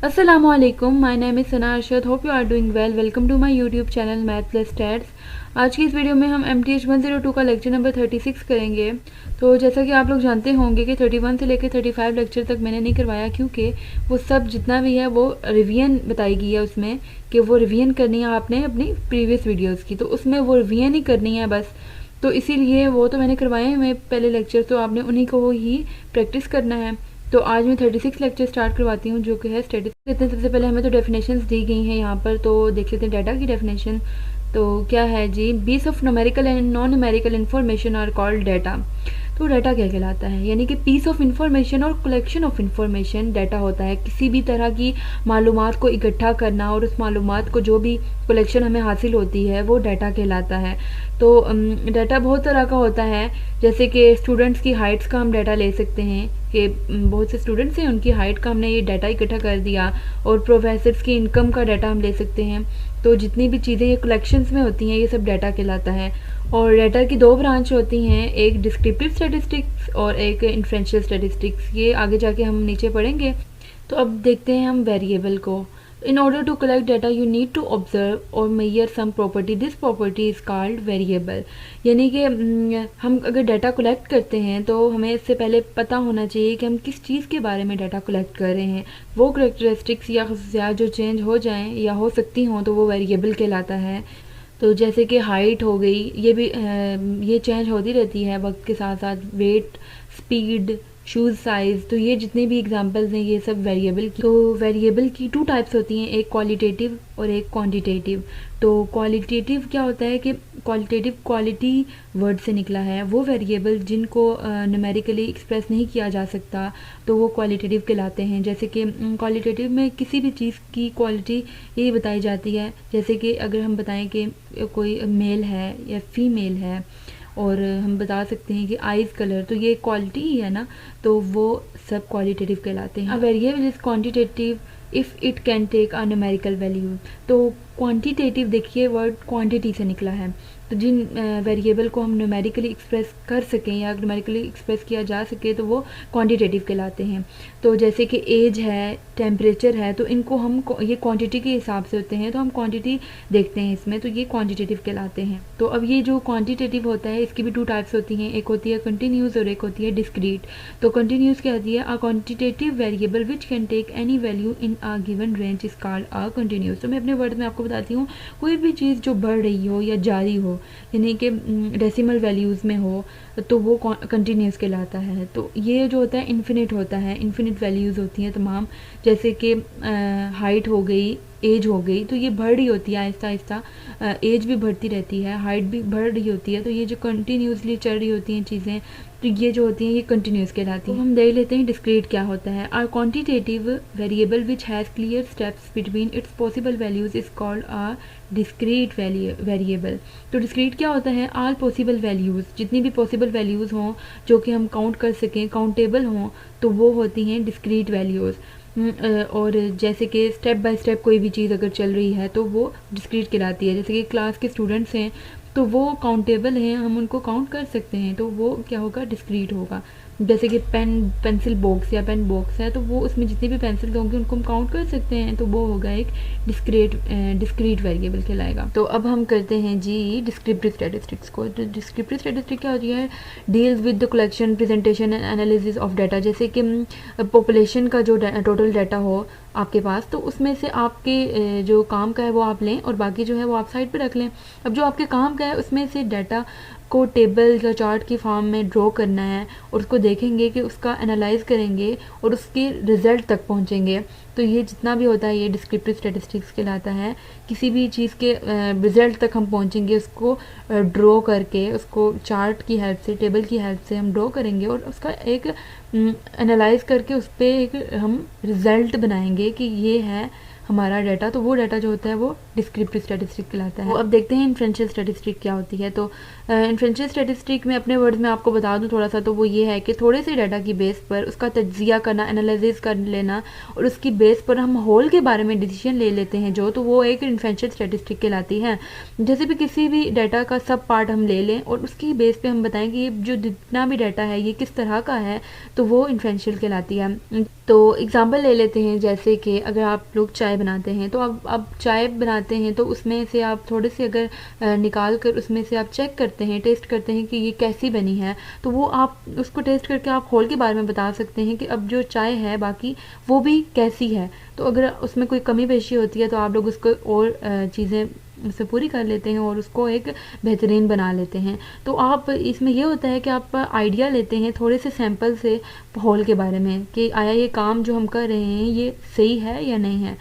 अस्सलामुअलैकुम, my name is Sana Arshad. Hope you are doing well. Welcome to my YouTube channel math plus stats. आज की इस video में हम MTH 102 का लेक्चर नंबर 36 करेंगे। तो जैसा कि आप लोग जानते होंगे कि 31 से लेकर 35 लेक्चर तक मैंने नहीं करवाया, क्योंकि वो सब जितना भी है वो रिवीजन बताई गई है उसमें, कि वो रिवीजन करनी है आपने अपनी प्रीवियस वीडियोज़ की, तो उसमें वो रिवीजन ही करनी है बस। तो इसीलिए वो तो मैंने करवाए हुए पहले लेक्चर, तो आपने उन्हीं को ही प्रैक्टिस करना है। तो आज मैं 36 लेक्चर स्टार्ट करवाती हूँ, जो कि है स्टैटिस्टिक्स। लेते हैं सबसे पहले हमें तो डेफिनेशंस दी गई हैं यहाँ पर, तो देख लेते हैं डाटा की डेफिनेशन। तो क्या है जी, piece of numerical and non numerical information are called data. तो डाटा क्या कहलाता है, यानी कि पीस ऑफ इंफॉर्मेशन और कलेक्शन ऑफ इंफॉर्मेशन डाटा होता है। किसी भी तरह की मालूमात को इकट्ठा करना और उस मालूमात को जो भी कलेक्शन हमें हासिल होती है वो डाटा कहलाता है। तो डाटा बहुत तरह का होता है, जैसे कि स्टूडेंट्स की हाइट्स का हम डाटा ले सकते हैं कि बहुत से स्टूडेंट्स हैं, उनकी हाइट का हमने ये डाटा इकट्ठा कर दिया। और प्रोफेसर्स की इनकम का डाटा हम ले सकते हैं। तो जितनी भी चीज़ें ये कलेक्शंस में होती हैं ये सब डाटा कहलाता है। और डाटा की दो ब्रांच होती हैं, एक डिस्क्रिप्टिव स्टैटिस्टिक्स और एक इन्फ्रेंशियल स्टैटिस्टिक्स। ये आगे जाके हम नीचे पढ़ेंगे। तो अब देखते हैं हम वेरिएबल को। In order to collect data, you need to observe or measure some property. This property is called variable. यानी कि हम अगर डाटा कलेक्ट करते हैं तो हमें इससे पहले पता होना चाहिए कि हम किस चीज़ के बारे में डाटा कलेक्ट कर रहे हैं। वो करेक्टरिस्टिक्स या खसूसियात जो चेंज हो जाएं या हो सकती हों तो वो वेरिएबल कहलाता है। तो जैसे कि हाइट हो गई, ये भी ये चेंज होती रहती है वक्त के साथ साथ। वेट, स्पीड, शूज़ साइज़, तो ये जितने भी एग्जांपल्स हैं ये सब वेरिएबल की। तो वेरिएबल की टू टाइप्स होती हैं, एक क्वालिटेटिव और एक क्वांटिटेटिव। तो क्वालिटेटिव क्या होता है कि क्वालिटेटिव क्वालिटी वर्ड से निकला है। वो वेरिएबल जिनको न्यूमेरिकली एक्सप्रेस नहीं किया जा सकता तो वो क्वालिटेटिव कहलाते हैं। जैसे कि क्वालिटेटिव में किसी भी चीज़ की क्वालिटी ये बताई जाती है, जैसे कि अगर हम बताएं कि कोई मेल है या फीमेल है, और हम बता सकते हैं कि आइज़ कलर, तो ये क्वालिटी ही है ना, तो वो सब क्वालिटेटिव कहलाते हैं। A variable is quantitative if it can take a numerical value. तो क्वांटिटेटिव देखिए वर्ड क्वांटिटी से निकला है। तो जिन वेरिएबल को हम न्यूमेरिकली एक्सप्रेस कर सकें या न्यूमेरिकली एक्सप्रेस किया जा सके तो वो क्वांटिटेटिव कहलाते हैं। तो जैसे कि एज है, टेम्परेचर है, तो इनको हम ये क्वांटिटी के हिसाब से होते हैं, तो हम क्वांटिटी देखते हैं इसमें, तो ये क्वांटिटेटिव कहलाते हैं। तो अब ये जो क्वांटिटेटिव होता है इसकी भी टू टाइप्स होती हैं, एक होती है कंटिन्यूस और एक होती है डिस्क्रीट। तो कंटिन्यूस क्या होती है, a quantitative variable which can take any value in a given range is called a continuous. तो मैं अपने वर्ड में आपको बताती हूँ, कोई भी चीज़ जो बढ़ रही हो या जारी हो, यानी कि डेसिमल वैल्यूज़ में हो, तो वो कंटिन्यूस कहलाता है। तो ये जो होता है इन्फिनिट होता है, इन्फिनिट वैल्यूज़ होती हैं तमाम। जैसे कि हाइट हो गई, एज हो गई, तो ये बढ़ रही होती है आहिस्ता आहिस्ता। एज भी बढ़ती रहती है, हाइट भी बढ़ रही होती है, तो ये जो कंटिन्यूसली चल रही होती हैं चीज़ें, तो ये जो होती हैं ये कंटिन्यूस कहलाती हैं। तो हम देख लेते हैं डिस्क्रीट क्या होता है। Are quantitative variable which has clear steps between its possible values is called a discrete variable. तो डिस्क्रीट क्या होता है, आल पॉसिबल वैल्यूज़, जितनी भी पॉसिबल वैल्यूज़ हों जो कि हम काउंट कर सकें, काउंटेबल हों, तो वो होती हैं डिस्क्रीट वैल्यूज़। और जैसे कि स्टेप बाय स्टेप कोई भी चीज़ अगर चल रही है तो वो डिस्क्रीट कहलाती है। जैसे कि क्लास के स्टूडेंट्स हैं तो वो काउंटेबल हैं, हम उनको काउंट कर सकते हैं, तो वो क्या होगा, डिस्क्रीट होगा। जैसे कि पेंसिल बॉक्स या पेन बॉक्स है, तो वो उसमें जितनी भी पेंसिल होंगी उनको हम काउंट कर सकते हैं, तो वो होगा एक डिस्क्रीट वेरिएबल कहलाएगा। तो अब हम करते हैं जी डिस्क्रिप्टिव स्टैटिस्टिक्स को। तो डिस्क्रिप्टिव स्टैटिस्टिक्स क्या होती है, deals with the collection, presentation and analysis of data. जैसे कि पॉपुलेशन का जो टोटल डाटा हो आपके पास, तो उसमें से आपके जो काम का है वो आप लें और बाकी जो है वो आप साइड पे रख लें। अब जो आपके काम का है उसमें से डाटा को टेबल या चार्ट की फॉर्म में ड्रॉ करना है और उसको देखेंगे कि उसका एनालाइज करेंगे और उसके रिज़ल्ट तक पहुंचेंगे। तो ये जितना भी होता है ये डिस्क्रिप्टिव स्टैटिस्टिक्स कहलाता है। किसी भी चीज़ के रिज़ल्ट तक हम पहुंचेंगे, उसको ड्रॉ करके, उसको चार्ट की हेल्प से, टेबल की हेल्प से हम ड्रॉ करेंगे और उसका एक एनालाइज करके उस पर एक हम रिज़ल्ट बनाएंगे कि ये है हमारा डाटा, तो वो डाटा जो होता है वो डिस्क्रिप्टिव स्टैटिस्टिक कहलाता है। तो अब देखते हैं इन्फ्रेंशियल स्टैटिस्टिक क्या होती है। तो इन्फ्रेंशियल स्टैटिस्टिक में अपने वर्ड्स में आपको बता दूं थोड़ा सा, तो वो ये है कि थोड़े से डाटा की बेस पर उसका तज्जिया करना, एनालिसिस कर लेना और उसकी बेस पर हम होल के बारे में डिसीजन ले लेते हैं जो, तो वो एक इन्फ्रेंशियल स्टैटिस्टिक कहलाती है। जैसे भी किसी भी डाटा का सब पार्ट हम ले लें और उसकी बेस पे हम बताएं कि ये जो जितना भी डाटा है ये किस तरह का है, तो वो इन्फ्रेंशियल कहलाती है। तो एग्जांपल ले लेते हैं, जैसे कि अगर आप लोग चाय बनाते हैं, तो अब चाय बनाते हैं तो उसमें से आप थोड़े से अगर निकाल कर उसमें से आप चेक करते हैं, टेस्ट करते हैं कि ये कैसी बनी है, तो वो आप उसको टेस्ट करके आप होल के बारे में बता सकते हैं कि अब जो चाय है बाकी वो भी कैसी है। तो अगर उसमें कोई कमी पेशी होती है तो आप लोग उसको और चीज़ें उससे पूरी कर लेते हैं और उसको एक बेहतरीन बना लेते हैं। तो आप इसमें ये होता है कि आप आइडिया लेते हैं थोड़े से सैंपल से होल के बारे में कि आया ये काम जो हम कर रहे हैं ये सही है या नहीं है।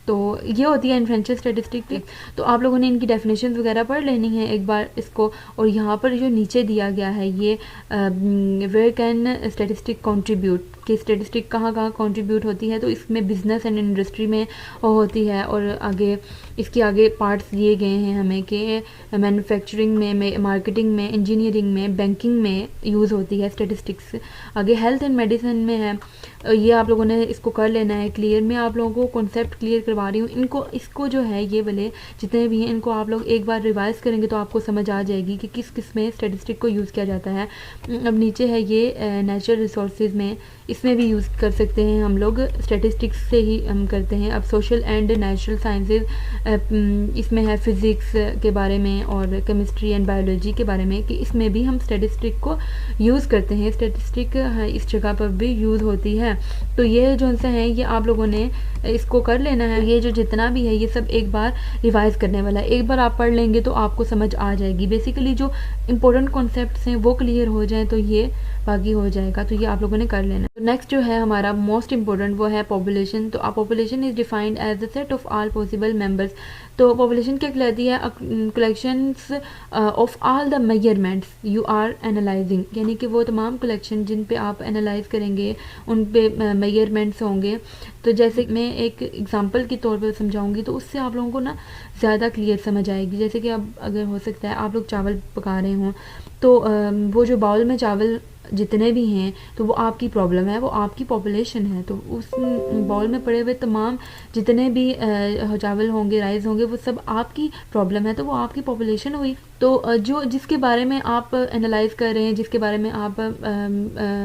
तो ये होती है इन्फ्रेंशियल स्टैटिस्टिक। तो आप लोगों ने इनकी डेफिनेशन वगैरह पढ़ लेनी है एक बार इसको। और यहाँ पर जो नीचे दिया गया है ये वेयर कैन स्टैटिस्टिक कंट्रीब्यूट, कि स्टैटिस्टिक कहाँ कहाँ कंट्रीब्यूट होती है, तो इसमें बिजनेस एंड इंडस्ट्री में होती है। और आगे इसके आगे पार्ट्स दिए गए हैं हमें कि मैन्युफैक्चरिंग में, मार्केटिंग में, इंजीनियरिंग में, बैंकिंग में यूज़ होती है स्टैटिस्टिक्स। आगे हेल्थ एंड मेडिसिन में है। ये आप लोगों ने इसको कर लेना है क्लियर। मैं आप लोगों को कॉन्सेप्ट क्लियर करवा रही हूँ। इसको जो है ये वाले जितने भी हैं इनको आप लोग एक बार रिवाइज करेंगे तो आपको समझ आ जाएगी कि किस किस में स्टैटिस्टिक को यूज़ किया जाता है। अब नीचे है ये नेचुरल रिसोर्सेज में, इसमें भी यूज़ कर सकते हैं हम लोग, स्टैटिस्टिक्स से ही हम करते हैं। अब सोशल एंड नेचुरल साइंसेज, इसमें है फिज़िक्स के बारे में और केमिस्ट्री एंड बायोलॉजी के बारे में, कि इसमें भी हम स्टैटिस्टिक को यूज़ करते हैं। स्टैटिस्टिक इस जगह पर भी यूज़ होती है। तो ये जो सा है ये आप लोगों ने इसको कर लेना है। ये जो जितना भी है ये सब एक बार रिवाइज करने वाला है। एक बार आप पढ़ लेंगे तो आपको समझ आ जाएगी। बेसिकली जो इंपॉर्टेंट कॉन्सेप्ट्स हैं वो क्लियर हो जाए तो ये बाकी हो जाएगा। तो ये आप लोगों ने कर लेना। तो नेक्स्ट जो है हमारा मोस्ट इंपॉर्टेंट वो है पॉपुलेशन। तो population is defined as the set of all possible members. तो पॉपुलेशन क्या कहलाती है? Collections of all the measurements you are analysing, यानी कि वो तमाम कलेक्शन जिन पे आप एनालाइज करेंगे उन पे मेजरमेंट्स होंगे। तो जैसे मैं एक एग्जांपल के तौर पर समझाऊंगी तो उससे आप लोगों को ना ज़्यादा क्लियर समझ आएगी। जैसे कि अब अगर हो सकता है आप लोग चावल पका रहे हों तो वो जो बाउल में चावल जितने भी हैं तो वो आपकी प्रॉब्लम है, वो आपकी पॉपुलेशन है। तो उस बाउल में पड़े हुए तमाम जितने भी चावल होंगे, राइस होंगे, वो सब आपकी प्रॉब्लम है, तो वो आपकी पॉपुलेशन हुई। तो जो जिसके बारे में आप एनालाइज कर रहे हैं, जिसके बारे में आप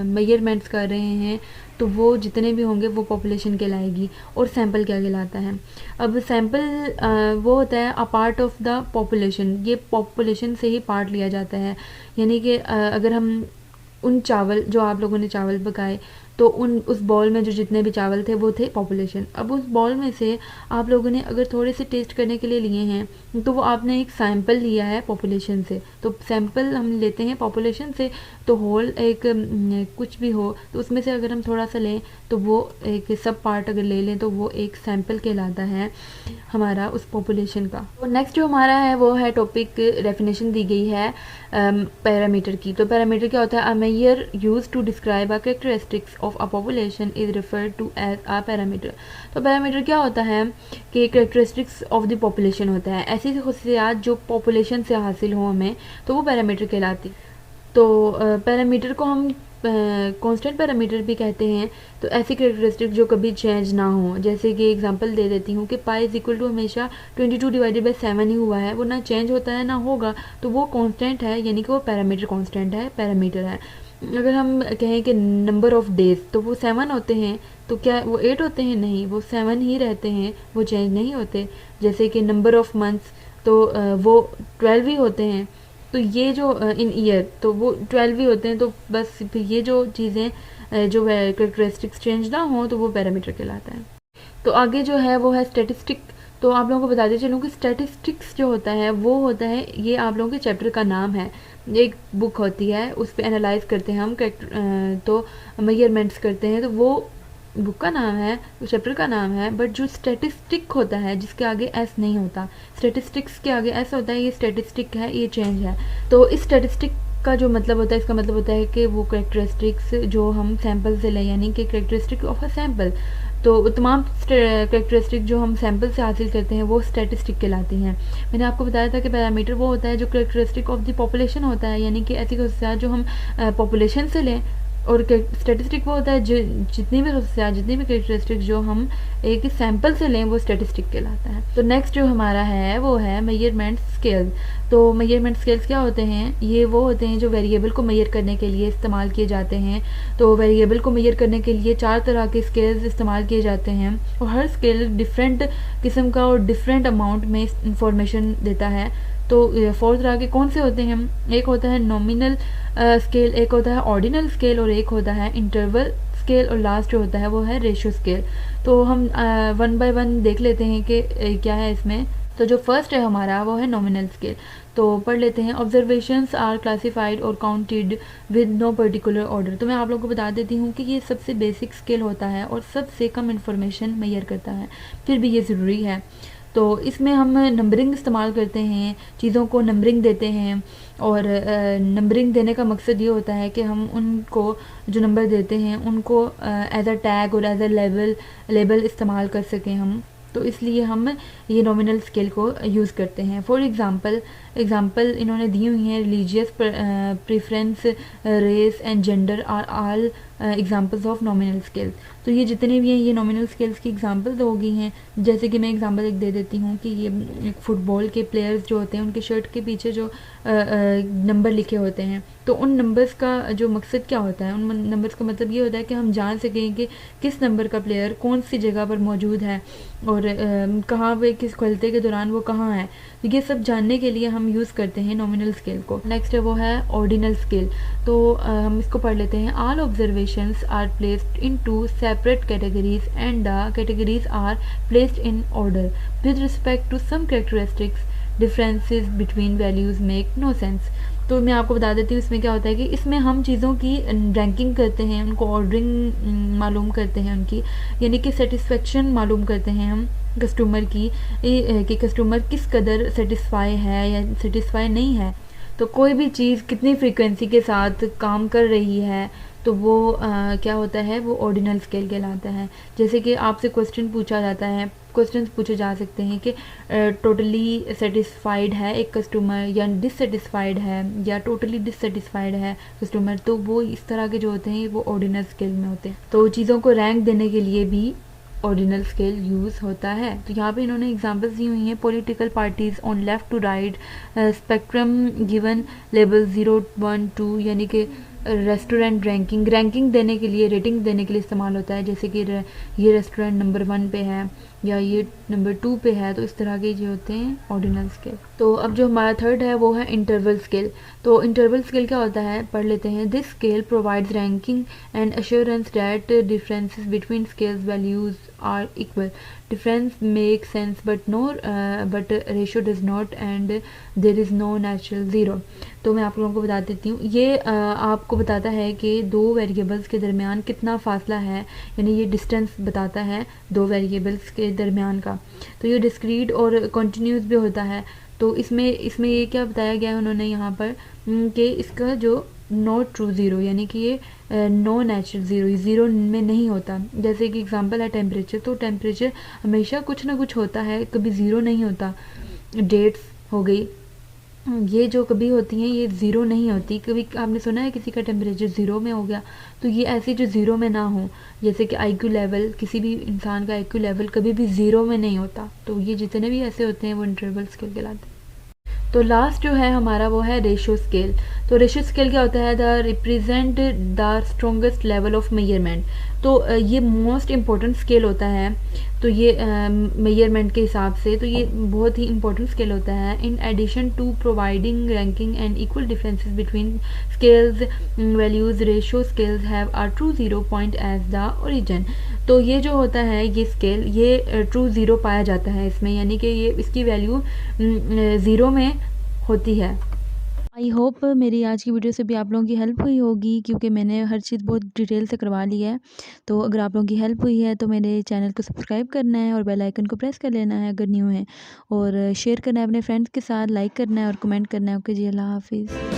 मेजरमेंट्स कर रहे हैं, तो वो जितने भी होंगे वो पॉपुलेशन कहलाएगी। और सैंपल क्या कहलाता है? अब सैंपल वो होता है a part of the population. ये पॉपुलेशन से ही पार्ट लिया जाता है। यानी कि अगर हम उन चावल जो आप लोगों ने चावल पकाए तो उस बॉल में जो जितने भी चावल थे वो थे पॉपुलेशन। अब उस बॉल में से आप लोगों ने अगर थोड़े से टेस्ट करने के लिए लिए हैं तो वो आपने एक सैंपल लिया है पॉपुलेशन से। तो सैंपल हम लेते हैं पॉपुलेशन से, तो होल एक कुछ भी हो तो उसमें से अगर हम थोड़ा सा लें तो वो एक सब पार्ट अगर ले लें तो वो एक सैंपल कहलाता है हमारा उस पॉपुलेशन का। तो नेक्स्ट जो हमारा है वो है टॉपिक, डेफिनेशन दी गई है पैरामीटर की। तो पैरामीटर क्या होता है? A measure use to describe a characteristics of a population is referred to as a parameter. तो पैरामीटर क्या होता है कि कैरेक्टरिस्टिक्स ऑफ द पॉपुलेशन होता है, ऐसी खुशियात जो पॉपुलेशन से हासिल हो हमें, तो वो पैरामीटर कहलाती। तो पैरामीटर को हम कांस्टेंट पैरामीटर भी कहते हैं। तो ऐसी कैरेक्टरिस्टिक जो कभी चेंज ना हो, जैसे कि एग्जांपल दे देती हूँ कि पाई इज इक्वल टू हमेशा 22 डिवाइडेड बाई 7 ही हुआ है, वो ना चेंज होता है ना होगा, तो वो कांस्टेंट है, यानी कि वो पैरामीटर कांस्टेंट है, पैरामीटर है। अगर हम कहें कि नंबर ऑफ डेज तो वो 7 होते हैं, तो क्या वो 8 होते हैं? नहीं, वो 7 ही रहते हैं, वो चेंज नहीं होते। जैसे कि नंबर ऑफ मंथ्स तो वो 12 ही होते हैं। तो ये जो इन ईयर तो वो 12 ही होते हैं। तो बस फिर ये जो चीज़ें जो है कैरेक्टरिस्टिक्स चेंज ना हो तो वो पैरामीटर कहलाता है। तो आगे जो है वो है स्टैटिस्टिक। तो आप लोगों को बताते चलूँ कि स्टैटिस्टिक्स जो होता है वो होता है, ये आप लोगों के चैप्टर का नाम है। एक बुक होती है उस पर एनालाइज करते हैं हम तो मेजरमेंट्स करते हैं, तो वो बुक का नाम है, चैप्टर का नाम है। बट जो स्टैटिस्टिक होता है जिसके आगे एस नहीं होता, स्टैटिस्टिक्स के आगे एस होता है, ये स्टैटिस्टिक है, ये चेंज है। तो इस स्टैटिस्टिक का जो मतलब होता है, इसका मतलब होता है कि वो कैरेक्टरिस्टिक्स जो हम सैंपल से लें, यानी कि कैरेक्टरिस्टिक ऑफ अ सैंपल। तो तमाम करेक्टरिस्टिक जो हम सैम्पल से हासिल करते हैं वो स्टैटिस्टिक कहलाती हैं। मैंने आपको बताया था कि पैरामीटर वो होता है जो करेक्टरिस्टिक ऑफ द पॉपुलेशन होता है, यानी कि ऐसी खसूसियात जो हम पॉपुलेशन से लें, और स्टैटिस्टिक वो होता है जो जितनी भी खसूसियात, जितनी भी करेक्टरिस्टिक जो हम एक सैम्पल से लें वो स्टैटिस्टिक कहलाता है। तो नेक्स्ट जो हमारा है वो है मेजरमेंट स्केल। तो मेजरमेंट स्केल्स क्या होते हैं? ये वो होते हैं जो वेरिएबल को मेजर करने के लिए इस्तेमाल किए जाते हैं। तो वेरिएबल को मेजर करने के लिए 4 तरह के स्केल्स इस्तेमाल किए जाते हैं, और हर स्केल डिफरेंट किस्म का और डिफरेंट अमाउंट में इंफॉर्मेशन देता है। तो 4 तरह के कौन से होते हैं? एक होता है नॉमिनल स्केल, एक होता है ऑर्डिनल स्केल, और एक होता है इंटरवल स्केल, और लास्ट जो होता है वो है रेशियो स्केल। तो हम 1 बाय 1 देख लेते हैं कि क्या है इसमें। तो जो फर्स्ट है हमारा वो है नॉमिनल स्केल। तो पढ़ लेते हैं। ऑब्जर्वेशंस आर क्लासिफाइड और counted with no particular order. तो मैं आप लोगों को बता देती हूँ कि ये सबसे बेसिक स्केल होता है और सबसे कम इन्फॉर्मेशन मेजर करता है, फिर भी ये ज़रूरी है। तो इसमें हम नंबरिंग इस्तेमाल करते हैं, चीज़ों को नंबरिंग देते हैं, और नंबरिंग देने का मकसद ये होता है कि हम उनको जो नंबर देते हैं उनको एज अ टैग और एज अ लेबल इस्तेमाल कर सकें हम। तो इसलिए हम ये नॉमिनल स्केल को यूज़ करते हैं। फॉर एग्ज़ाम्पल इन्होंने दी हुई हैं, religious preference, race and gender are all examples of nominal scale. तो ये जितने भी हैं ये नॉमिनल स्केल्स की एग्जाम्पल्स हो गई हैं। जैसे कि मैं एग्जाम्पल एक दे देती हूँ कि ये फुटबॉल के प्लेयर्स जो होते हैं उनके शर्ट के पीछे जो नंबर लिखे होते हैं, तो उन नंबर्स का जो मकसद क्या होता है? उन नंबर्स का मतलब ये होता है कि हम जान सकें कि किस नंबर का प्लेयर कौन सी जगह पर मौजूद है और कहाँ पे किस खलते के दौरान वो कहाँ है। तो ये सब जानने के लिए हम यूज़ करते हैं नॉमिनल स्केल को। नेक्स्ट है वो है ऑर्डिनल स्केल। तो हम इसको पढ़ लेते हैं। All observations are placed in 2 separate categories and the categories are placed in order with respect to some characteristics, differences between values make no sense. तो मैं आपको बता देती हूँ इसमें क्या होता है कि इसमें हम चीज़ों की रैंकिंग करते हैं, उनको ऑर्डरिंग मालूम करते हैं उनकी, यानी कि सेटिस्फेक्शन मालूम करते हैं हम कस्टमर की, कि कस्टमर किस कदर सेटिस्फाई है या सेटिस्फाई नहीं है। तो कोई भी चीज़ कितनी फ्रीक्वेंसी के साथ काम कर रही है, तो वो क्या होता है, वो ऑर्डिनल स्केल कहलाता है। जैसे कि आपसे क्वेश्चन पूछा जाता है, क्वेश्चंस पूछे जा सकते हैं कि टोटली सेटिस्फाइड है एक कस्टमर, या डिससेटिस्फाइड है, या टोटली डिससेटिस्फाइड है कस्टमर। तो वो इस तरह के जो होते हैं वो ऑर्डिनल स्केल में होते हैं। तो चीज़ों को रैंक देने के लिए भी ऑर्डिनल स्केल यूज़ होता है। तो यहाँ पे इन्होंने एग्जांपल्स दी हुई हैं। Political parties on left to right spectrum given level 0, 1, 2, यानी कि रेस्टोरेंट रैंकिंग देने के लिए, रेटिंग देने के लिए इस्तेमाल होता है। जैसे कि ये रेस्टोरेंट नंबर 1 पे है या ये नंबर 2 पे है, तो इस तरह के जो होते हैं ऑर्डिनल स्केल। तो अब जो हमारा थर्ड है वो है इंटरवल स्केल। तो इंटरवल स्केल क्या होता है, पढ़ लेते हैं। This scale provides ranking and assurance that differences between scales values are equal. Difference make sense but ratio does not and there is no natural zero. तो मैं आप लोगों को बता देती हूँ, ये आपको बताता है कि 2 वेरिएबल्स के दरमियान कितना फासला है, यानी ये डिस्टेंस बताता है 2 वेरिएबल्स के दरमियान का। तो ये डिस्क्रीट और कॉन्टीन्यूस भी होता है। तो इसमें ये क्या बताया गया है उन्होंने यहाँ पर कि इसका जो नॉट ट्रू ज़ीरो, यानी कि ये नो नेचुरल ज़ीरो, ज़ीरो में नहीं होता। जैसे कि एग्जांपल है टेम्परेचर, तो टेम्परेचर हमेशा कुछ ना कुछ होता है, कभी ज़ीरो नहीं होता। डेट्स हो गई, ये जो कभी होती हैं ये ज़ीरो नहीं होती। कभी आपने सुना है किसी का टेम्परेचर ज़ीरो में हो गया, तो ये ऐसी जो ज़ीरो में ना हो। जैसे कि आईक्यू लेवल, किसी भी इंसान का आईक्यू लेवल कभी भी ज़ीरो में नहीं होता। तो ये जितने भी ऐसे होते हैं वो इंटरवल स्केल कहलाते हैं। तो लास्ट जो है हमारा वो है रेशियो स्केल। तो रेशियो स्केल क्या होता है, the represent the strongest level of measurement. तो ये मोस्ट इम्पोर्टेंट स्केल होता है। तो ये मेजरमेंट के हिसाब से तो ये बहुत ही इंपॉर्टेंट स्केल होता है। In addition to providing ranking and equal differences between scales values, ratio scales have a true zero point as the origin. तो ये जो होता है ये स्केल, ये ट्रू ज़ीरो पाया जाता है इसमें, यानी कि ये इसकी वैल्यू ज़ीरो में होती है। आई होप मेरी आज की वीडियो से भी आप लोगों की हेल्प हुई होगी, क्योंकि मैंने हर चीज़ बहुत डिटेल से करवा ली है। तो अगर आप लोगों की हेल्प हुई है तो मेरे चैनल को सब्सक्राइब करना है और बेल आइकन को प्रेस कर लेना है अगर न्यू है, और शेयर करना है अपने फ्रेंड्स के साथ, लाइक करना है और कमेंट करना है। ओके जी, अल्लाह हाफिज़।